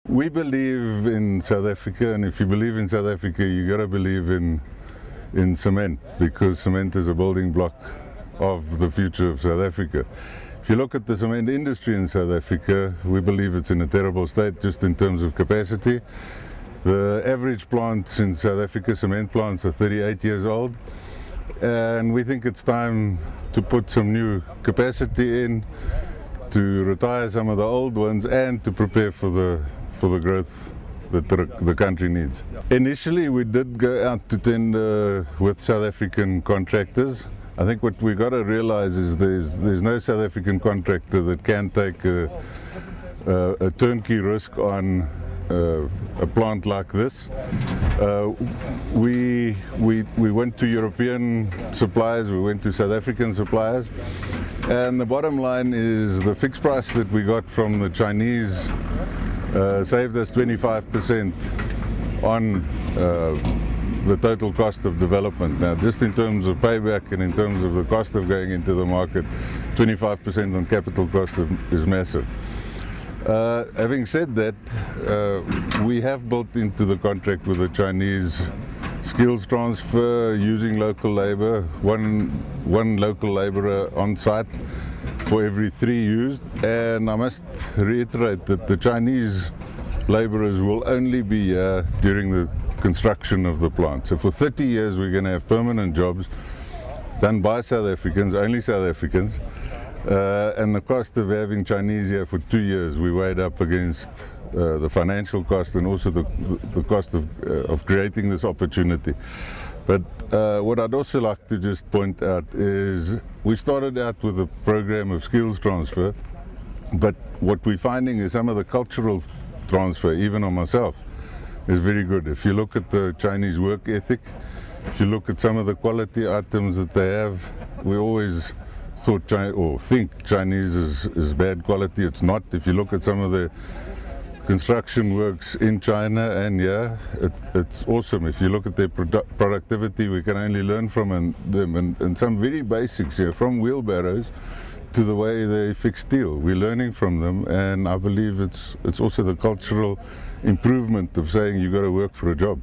We believe in South Africa, and if you believe in South Africa, you got to believe in cement, because cement is a building block of the future of South Africa. If you look at the cement industry in South Africa, we believe it's in a terrible state just in terms of capacity. The average plants in South Africa, cement plants, are 38 years old, and we think it's time to put some new capacity in, to retire some of the old ones, and to prepare for the growth that the country needs. Initially we did go out to tender with South African contractors. I think what we got to realize is there's no South African contractor that can take a turnkey risk on a plant like this. We went to European suppliers, we went to South African suppliers, and the bottom line is the fixed price that we got from the Chinese saved us 25% on the total cost of development. Now, just in terms of payback and in terms of the cost of going into the market, 25% on capital cost is massive. Having said that, we have built into the contract with the Chinese skills transfer using local labor, one local laborer on site for every 3 used, and I must reiterate that the Chinese laborers will only be here during the construction of the plant. So for 30 years we're going to have permanent jobs done by South Africans, only South Africans, and the cost of having Chinese here for 2 years we weighed up against the financial cost and also the cost of creating this opportunity. But what I'd also like to just point out is we started out with a program of skills transfer, but what we're finding is some of the cultural transfer, even on myself, is very good. If you look at the Chinese work ethic, if you look at some of the quality items that they have, we always thought think Chinese is bad quality. It's not. If you look at some of the construction works in China, and it's awesome. If you look at their productivity, we can only learn from them, and some very basics here, from wheelbarrows to the way they fix steel. We're learning from them, and I believe it's also the cultural improvement of saying you got to work for a job.